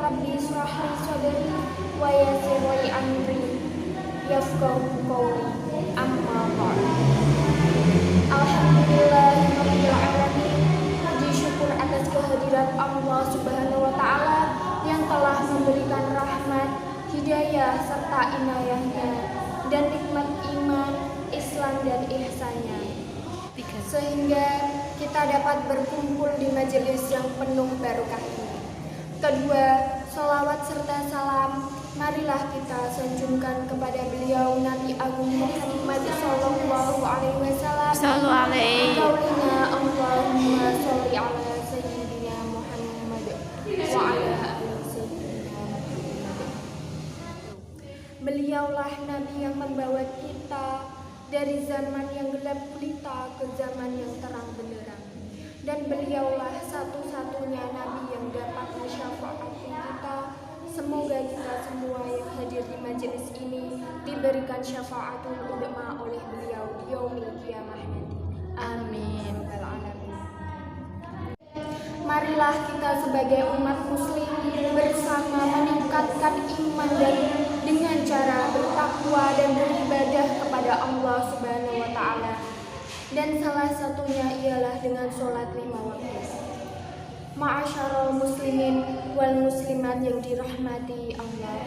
Rabbi israh li sadri wa yassir li amri yafqahu qawli. Amma ba'd. Alhamdulillahirabbil alamin. Puji syukur atas kehadiran Allah Subhanahu wa taala yang telah memberikan rahmat, hidayah serta inayahnya dan nikmat iman, Islam dan ihsannya, sehingga kita dapat berkumpul di majelis yang penuh barokah ini. Kedua, salawat serta salam marilah kita sanjungkan kepada beliau Nabi Agung Muhammad sallallahu alaihi wasallam. Qaulina Allahumma sholli ala sayyidina Muhammad wa ala ali sayyidina Muhammad. Beliaulah Nabi yang membawa kita dari zaman yang gelap gulita ke zaman yang terang benderang. Dan beliaulah satu-satunya Nabi yang dapat mensyafaati kita. Semoga kita semua yang hadir di majelis ini diberikan syafaatul udma oleh beliau di yaumil qiyamah nanti. Amin. Marilah kita sebagai umat muslim bersama meningkatkan iman dan dengan cara bertakwa dan beribadah kepada Allah Subhanahu wa taala. Dan salah satunya ialah dengan sholat 5 waktu. Ma'asyarul muslimin wal muslimat yang dirahmati Allah.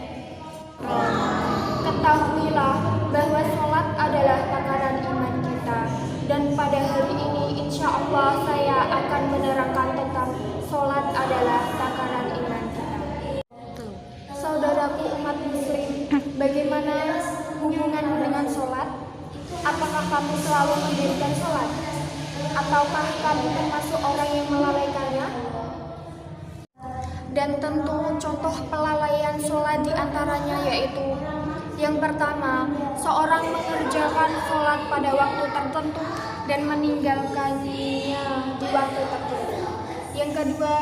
Ketahuilah bahwa sholat adalah takaran iman kita. Dan pada hari ini insya Allah saya akan menerangkan tentang sholat adalah takaran iman kita. Saudaraku umat muslim, bagaimana hubunganmu dengan sholat? Apakah kamu selalu mendirikan sholat? Ataukah kamu termasuk orang yang melalaikannya? Dan tentu contoh pelalaian sholat diantaranya yaitu: yang pertama, seorang mengerjakan sholat pada waktu tertentu dan meninggalkannya di waktu tertentu. Yang kedua,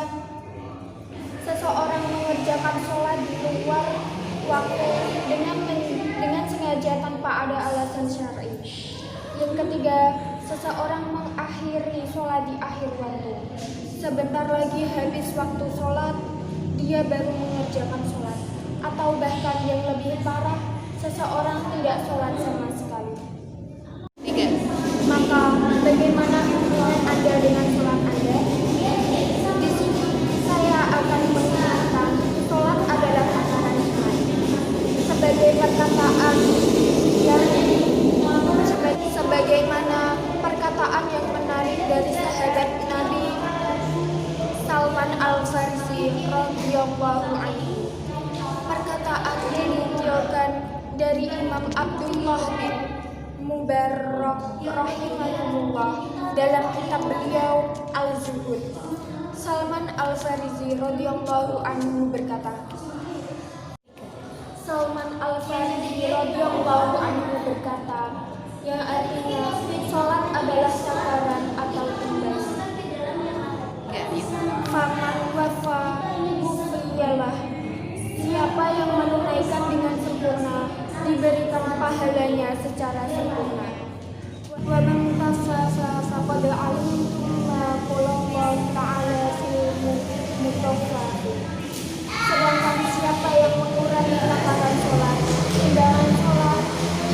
seseorang mengerjakan sholat di luar waktu dengan sengaja tanpa ada alasan syar'i. Yang ketiga, seseorang mengakhiri sholat di akhir waktu. Sebentar lagi habis waktu sholat, dia baru mengerjakan sholat. Atau bahkan yang lebih parah, seseorang tidak sholat sama sekali. 3. Maka bagaimana hubungan Anda dengan sholat Anda? Di sini saya akan mengatakan sholat adalah takaran iman. Sebagai perkataan sebagaimana perkataan yang menarik dari sahabat Nabi Salman Al-Farisi radhiyallahu anhu. Perkataan dinukilkan dari Imam Abdullah bin Mubarak rahimahullah dalam kitab beliau Al-Zuhud. Salman Al-Farisi radhiyallahu anhu berkata, Salman Al-Farisi radhiyallahu anhu berkata, yang artinya sholat adalah takaran atau tumbas. Faman wafa bufiyalah, siapa yang menunaikan dengan sempurna diberikan pahalanya secara sempurna. Wa man tasasa faqad alimtum ma qala ta'ala fil mutawaffin. Sedangkan siapa yang mengurangi takaran sholat, timbangan sholat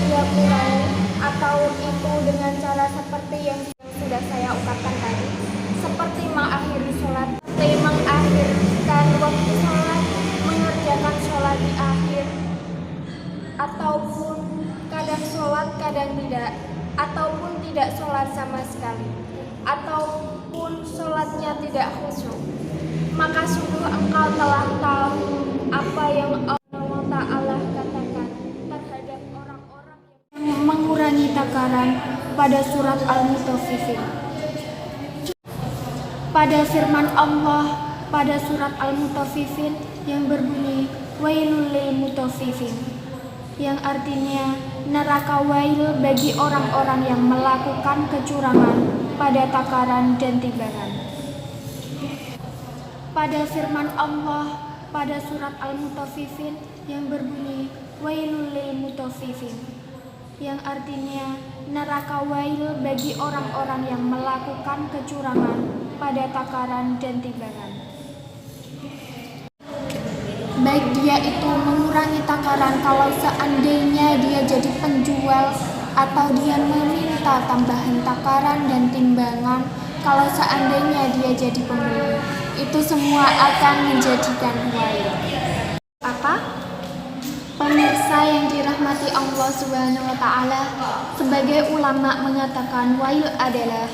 ia kurangi, atau itu dengan cara seperti yang sudah saya ungkapkan tadi, seperti mengakhiri sholat, mengakhirkan waktu sholat, mengerjakan sholat di akhir, ataupun kadang sholat kadang tidak, ataupun tidak sholat sama sekali, ataupun sholatnya tidak khusyuk, maka sungguh engkau telah tahu apa yang Allah Ta'ala katakan terhadap orang-orang yang mengurangi takaran pada surat Al-Mutaffifin. Pada firman Allah pada surat Al-Mutaffifin yang berbunyi wailul lil mutaffifin, yang artinya neraka wail bagi orang-orang yang melakukan kecurangan pada takaran dan timbangan. Pada firman Allah pada surat Al-Mutaffifin yang berbunyi wailul lil mutaffifin, yang artinya neraka wail bagi orang-orang yang melakukan kecurangan pada takaran dan timbangan. baik dia itu mengurangi takaran kalau seandainya dia jadi penjual, atau dia meminta tambahan takaran dan timbangan kalau seandainya dia jadi pembeli. Itu semua akan menjadikan wail. Apa? Pemirsa yang dirahmati Allah Subhanahu wa taala, sebagai ulama mengatakan wail adalah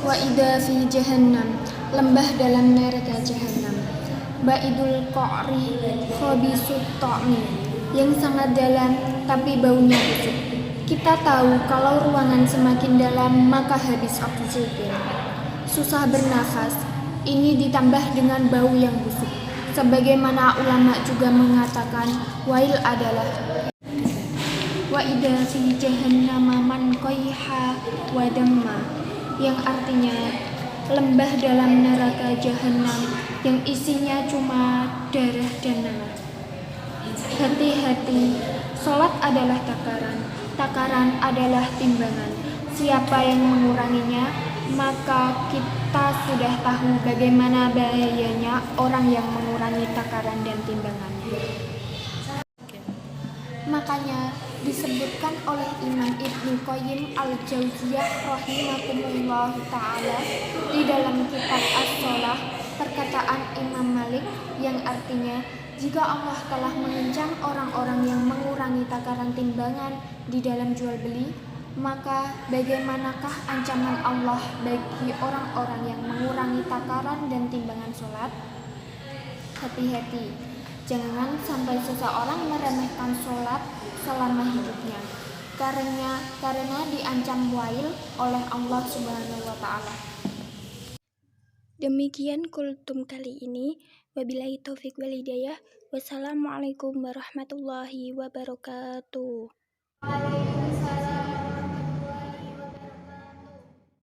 waida fi jahannam, lembah dalam neraka jahanam. Baidul qa'ri khabisut ta'mi, yang sangat dalam tapi baunya busuk. Kita tahu kalau ruangan semakin dalam maka habis oksigen, susah bernafas. Ini ditambah dengan bau yang busuk. Sebagaimana ulama juga mengatakan wail adalah waida fi jahannam man qayha wa damma, yang artinya lembah dalam neraka jahanam yang isinya cuma darah dan nanah. Hati-hati, sholat adalah takaran, takaran adalah timbangan. Siapa yang menguranginya, maka kita sudah tahu bagaimana bahayanya orang yang mengurangi takaran dan timbangannya. Makanya disebutkan oleh Imam Ibnu Qayyim al-Jauziyah rahimahullah ta'ala di dalam kitab As-Shalah, perkataan Imam Malik yang artinya, jika Allah telah mengancam orang-orang yang mengurangi takaran timbangan di dalam jual beli, maka bagaimanakah ancaman Allah bagi orang-orang yang mengurangi takaran dan timbangan sholat? Hati-hati, jangan sampai seseorang meremehkan sholat selama hidupnya, karena diancam wail oleh Allah Subhanahu wa taala. Demikian kultum kali ini. Wabillahi taufik wal hidayah. Wassalamualaikum warahmatullahi wabarakatuh.